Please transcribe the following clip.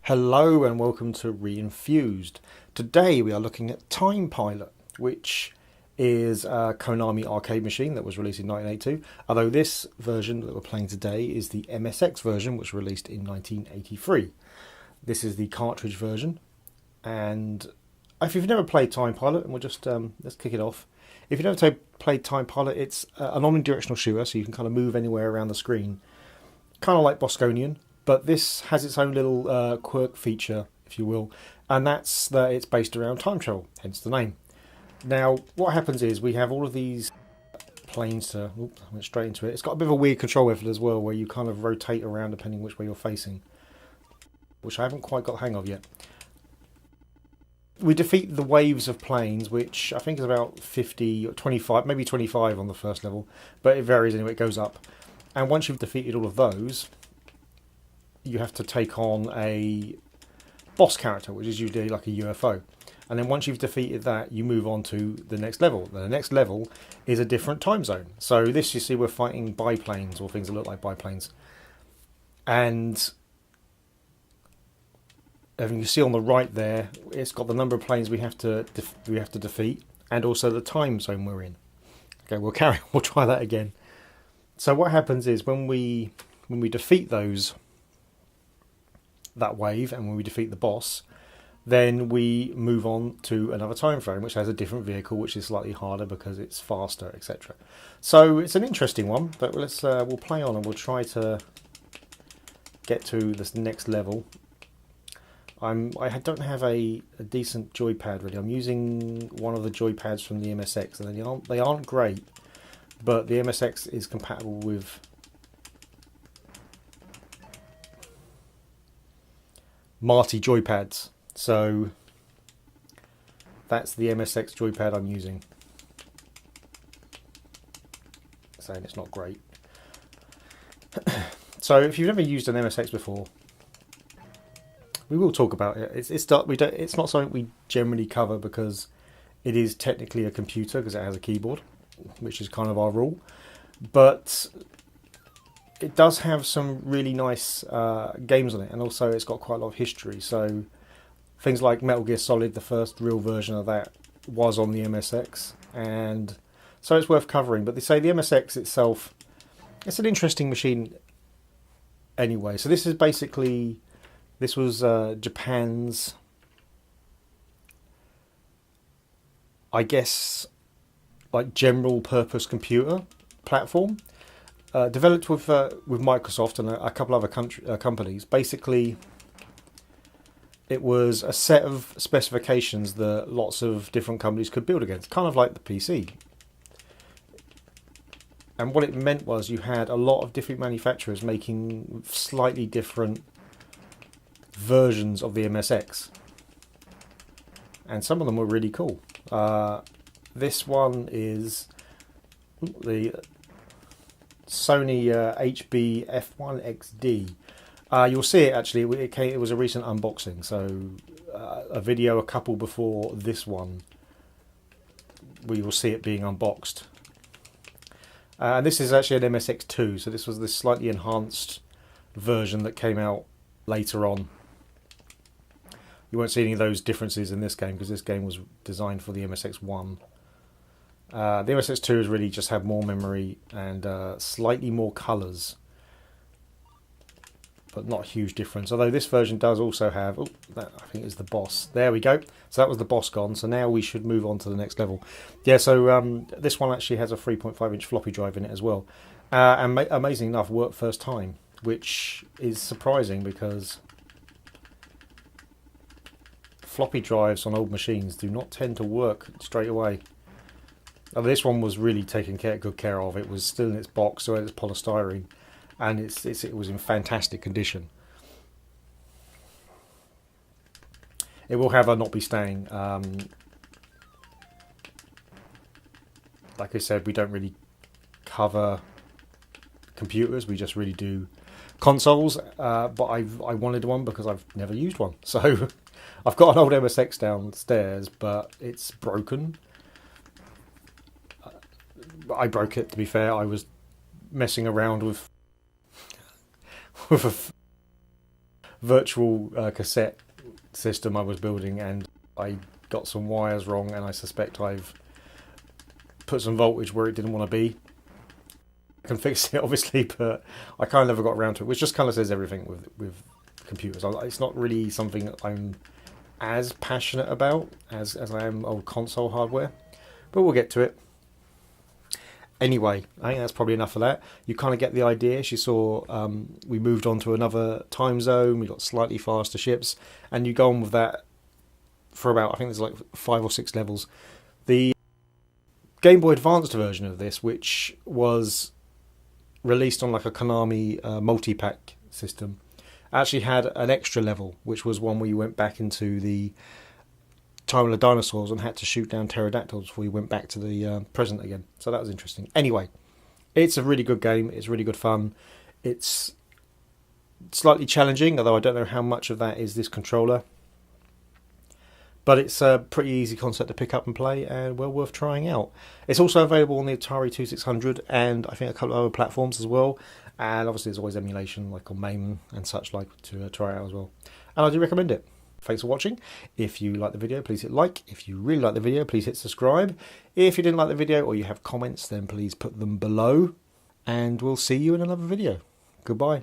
Hello and welcome to Re-enthused. Today we are looking at Time Pilot, which is a Konami arcade machine that was released in 1982, although this version that we're playing today is the MSX version, which was released in 1983. This is the cartridge version, and if you've never played Time Pilot, and we'll just let's kick it off. If you've never played Time Pilot, it's an omni-directional shooter, so you can kind of move anywhere around the screen, kind of like Bosconian. But this has its own little quirk feature, if you will, and that's that it's based around time travel, hence the name. Now, what happens is we have all of these planes to... Oops, I went straight into it. It's got a bit of a weird control method as well, where you kind of rotate around depending which way you're facing, which I haven't quite got the hang of yet. We defeat the waves of planes, which I think is about 50 or 25, maybe 25 on the first level, but it varies anyway, it goes up. And once you've defeated all of those, you have to take on a boss character, which is usually like a UFO. And then once you've defeated that, you move on to the next level. The next level is a different time zone. So this, you see, we're fighting biplanes, or things that look like biplanes. And you see on the right there, it's got the number of planes we have to defeat, and also the time zone we're in. Okay, we'll try that again. So what happens is when we defeat that wave, and when we defeat the boss, then we move on to another time frame which has a different vehicle, which is slightly harder because it's faster, etc. So it's an interesting one, but we'll play on and we'll try to get to this next level. I don't have a decent joypad really. I'm using one of the joypads from the MSX, and they aren't great, but the MSX is compatible with Marty joypads, so that's the MSX joypad I'm using. Saying it's not great. So if you've never used an MSX before, we will talk about it. It's not something we generally cover because it is technically a computer because it has a keyboard, which is kind of our rule. But it does have some really nice games on it, and also it's got quite a lot of history. So things like Metal Gear Solid, the first real version of that, was on the MSX, and so it's worth covering. But they say the MSX itself, it's an interesting machine anyway. So this was Japan's, I guess, like general purpose computer platform. Developed with Microsoft and a couple other companies. Basically, it was a set of specifications that lots of different companies could build against, kind of like the PC. And what it meant was you had a lot of different manufacturers making slightly different versions of the MSX. And some of them were really cool. This one is the Sony HB-F1XD. You'll see it actually. It was a recent unboxing, so a video a couple before this one, we will see it being unboxed. And this is actually an MSX2, so this was the slightly enhanced version that came out later on. You won't see any of those differences in this game because this game was designed for the MSX1. The MSX2 has really just had more memory and slightly more colours, but not a huge difference. Although this version does also have, that I think is the boss. There we go. So that was the boss gone. So now we should move on to the next level. Yeah. So this one actually has a 3.5-inch floppy drive in it as well, and amazing enough, worked first time, which is surprising because floppy drives on old machines do not tend to work straight away. This one was really taken good care of. It was still in its box, so it's polystyrene, and it was in fantastic condition. It will have a not be staying. Like I said, we don't really cover computers. We just really do consoles. But I wanted one because I've never used one. So I've got an old MSX downstairs, but it's broken. I broke it, to be fair. I was messing around with virtual cassette system I was building, and I got some wires wrong, and I suspect I've put some voltage where it didn't want to be. I can fix it obviously, but I kind of never got around to it, which just kind of says everything with computers. It's not really something that I'm as passionate about as I am old console hardware, but we'll get to it. Anyway, I think that's probably enough of that. You kind of get the idea. She saw we moved on to another time zone, we got slightly faster ships, and you go on with that for about, I think there's like 5 or 6 levels. The Game Boy Advanced version of this, which was released on like a Konami multi-pack system, actually had an extra level, which was one where you went back into the time of the dinosaurs and had to shoot down pterodactyls before you went back to the present again. So that was interesting. Anyway, it's a really good game. It's really good fun. It's slightly challenging, although I don't know how much of that is this controller. But it's a pretty easy concept to pick up and play, and well worth trying out. It's also available on the Atari 2600 and I think a couple of other platforms as well. And obviously there's always emulation like on MAME and such like to try out as well. And I do recommend it. Thanks for watching. If you like the video, please hit like. If you really like the video, please hit subscribe. If you didn't like the video or you have comments, then please put them below. And we'll see you in another video. Goodbye.